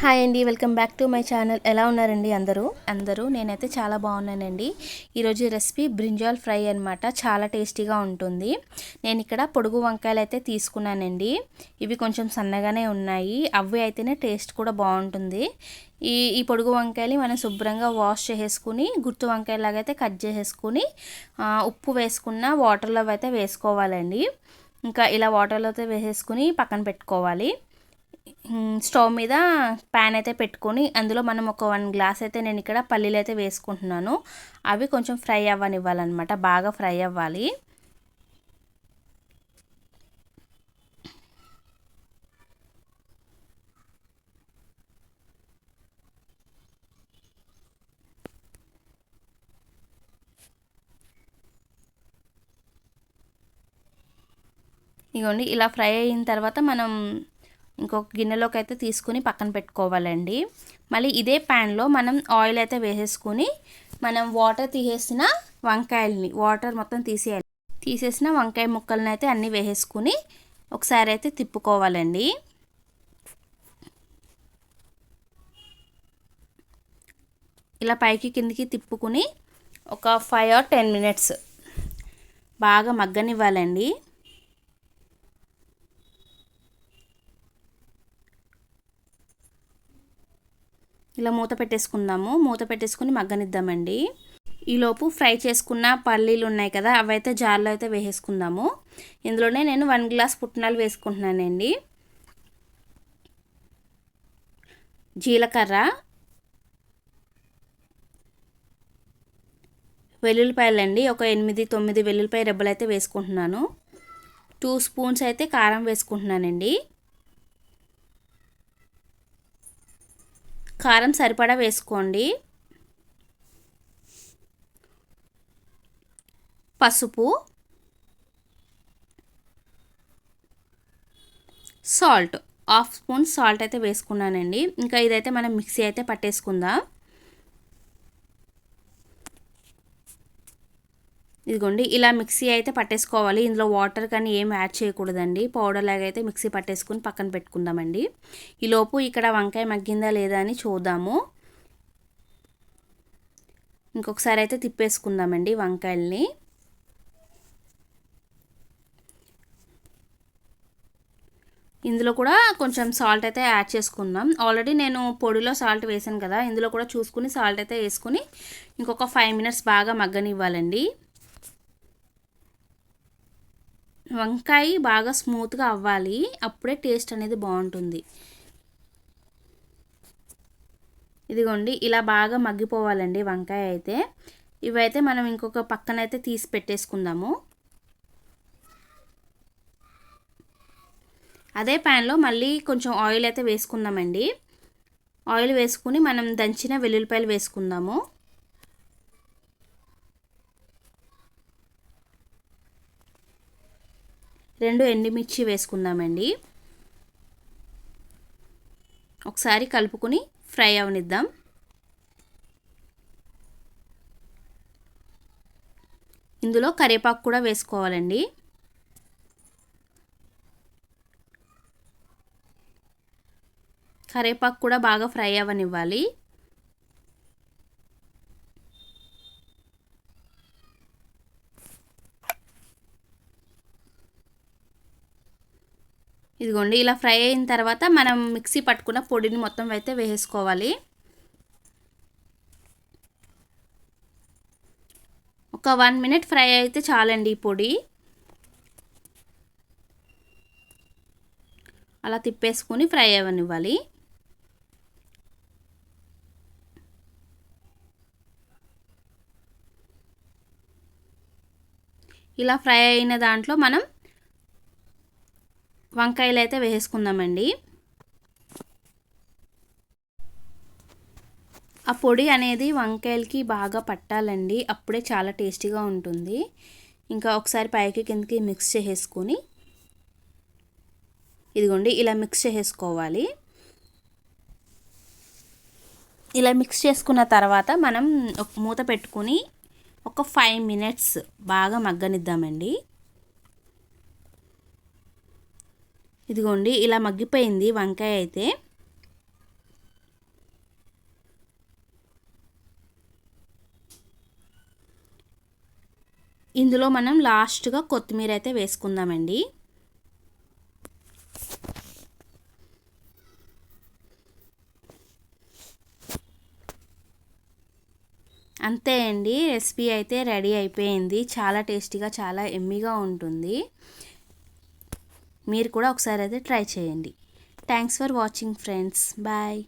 Hi అండి, welcome back to my channel. ఎలా ఉన్నారండి అందరూ నేనైతే చాలా బాగున్నానండి. ఈరోజు రెసిపీ బ్రింజాల్ ఫ్రై అనమాట. చాలా టేస్టీగా ఉంటుంది. నేను ఇక్కడ పొడుగు వంకాయలు అయితే తీసుకున్నానండి. ఇవి కొంచెం సన్నగానే ఉన్నాయి. అవి అయితేనే టేస్ట్ కూడా బాగుంటుంది. ఈ పొడుగు వంకాయలు మనం శుభ్రంగా వాష్ చేసేసుకుని గుర్తు వంకాయలాగా అయితే కట్ చేసేసుకుని ఉప్పు వేసుకున్న వాటర్లో అయితే వేసుకోవాలండి. ఇంకా ఇలా వాటర్లో అయితే వేసేసుకుని పక్కన పెట్టుకోవాలి. స్టవ్ మీద ప్యాన్ అయితే పెట్టుకొని అందులో మనం ఒక 1 గ్లాస్ అయితే నేను ఇక్కడ పల్లీలు అయితే వేసుకుంటున్నాను. అవి కొంచెం ఫ్రై అవ్వనివ్వాలన్నమాట. బాగా ఫ్రై అవ్వాలి. ఇగోండి, ఇలా ఫ్రై అయిన తర్వాత మనం ఇంకొక గిన్నెలోకి అయితే తీసుకుని పక్కన పెట్టుకోవాలండి. మళ్ళీ ఇదే ప్యాన్లో మనం ఆయిల్ అయితే వేసేసుకుని మనం వాటర్ తీసేసిన వంకాయల్ని వాటర్ మొత్తం తీసేసిన వంకాయ ముక్కలను అయితే అన్నీ వేసేసుకుని ఒకసారి అయితే తిప్పుకోవాలండి. ఇలా పైకి కిందికి తిప్పుకుని ఒక 5 or 10 minutes బాగా మగ్గనివ్వాలండి. ఇలా మూత పెట్టేసుకుందాము. మూత పెట్టేసుకుని మగ్గనిద్దామండి. ఈలోపు ఫ్రై చేసుకున్న పల్లీలు ఉన్నాయి కదా, అవైతే జార్లో అయితే వేసేసుకుందాము. ఇందులోనే నేను 1 గ్లాస్ పుట్నాలు వేసుకుంటున్నానండి. జీలకర్ర, వెల్లుల్లిపాయలండి, ఒక 8-9 వెల్లుల్లిపాయ రెబ్బలు అయితే వేసుకుంటున్నాను. 2 స్పూన్స్ అయితే కారం వేసుకుంటున్నానండి. కారం సరిపడా వేసుకోండి. పసుపు, సాల్ట్, 1/2 స్పూన్ సాల్ట్ అయితే వేసుకున్నానండి. ఇంకా ఇదైతే మనం మిక్సీ అయితే పట్టేసుకుందాం. ఇదిగోండి, ఇలా మిక్సీ అయితే పట్టేసుకోవాలి. ఇందులో వాటర్ కానీ ఏం యాడ్ చేయకూడదండి. పౌడర్ లాగా అయితే మిక్సీ పట్టేసుకుని పక్కన పెట్టుకుందామండి. ఈలోపు ఇక్కడ వంకాయ మగ్గిందా లేదా అని చూద్దాము. ఇంకొకసారి అయితే తిప్పేసుకుందామండి వంకాయల్ని. ఇందులో కూడా కొంచెం సాల్ట్ అయితే యాడ్ చేసుకుందాం. ఆల్రెడీ నేను పొడిలో సాల్ట్ వేసాను కదా, ఇందులో కూడా చూసుకుని సాల్ట్ అయితే వేసుకుని ఇంకొక 5 minutes బాగా మగ్గనివ్వాలండి. వంకాయ బాగా స్మూత్గా అవ్వాలి, అప్పుడే టేస్ట్ అనేది బాగుంటుంది. ఇదిగోండి, ఇలా బాగా మగ్గిపోవాలండి వంకాయ అయితే. ఇవైతే మనం ఇంకొక పక్కన అయితే తీసి పెట్టేసుకుందాము. అదే ప్యాన్లో మళ్ళీ కొంచెం ఆయిల్ అయితే వేసుకుందామండి. ఆయిల్ వేసుకుని మనం దంచిన వెల్లుల్లిపాయలు వేసుకుందాము. రెండు ఎండుమిర్చి వేసుకుందామండి. ఒకసారి కలుపుకొని ఫ్రై అవనిద్దాం. ఇందులో కరివేపాకు కూడా వేసుకోవాలండి. కరివేపాకు కూడా బాగా ఫ్రై అవ్వనివ్వాలి. ఇదిగోండి, ఇలా ఫ్రై అయిన తర్వాత మనం మిక్సీ పట్టుకున్న పొడిని మొత్తం అయితే వేసేసుకోవాలి. ఒక 1 minute ఫ్రై అయితే చాలండి ఈ పొడి. అలా తిప్పేసుకుని ఫ్రై అవ్వనివ్వాలి. ఇలా ఫ్రై అయిన దాంట్లో మనం వంకాయలు అయితే వేసుకుందామండి. ఆ పొడి అనేది వంకాయలకి బాగా పట్టాలండి, అప్పుడే చాలా టేస్టీగా ఉంటుంది. ఇంకా ఒకసారి పైకి కిందకి మిక్స్ చేసేసుకొని ఇదిగోండి, ఇలా మిక్స్ చేసేసుకోవాలి. ఇలా మిక్స్ చేసుకున్న తర్వాత మనం ఒక మూత పెట్టుకుని ఒక 5 minutes బాగా మగ్గనిద్దామండి. ఇదిగోండి, ఇలా మగ్గిపోయింది వంకాయ అయితే. ఇందులో మనం లాస్ట్గా కొత్తిమీర అయితే వేసుకుందామండి. అంతే అండి, రెసిపీ అయితే రెడీ అయిపోయింది. చాలా టేస్టీగా, చాలా ఎమ్మీగా ఉంటుంది. మీరు కూడా ఒకసారి అయితే ట్రై చేయండి. Thanks for watching friends. Bye.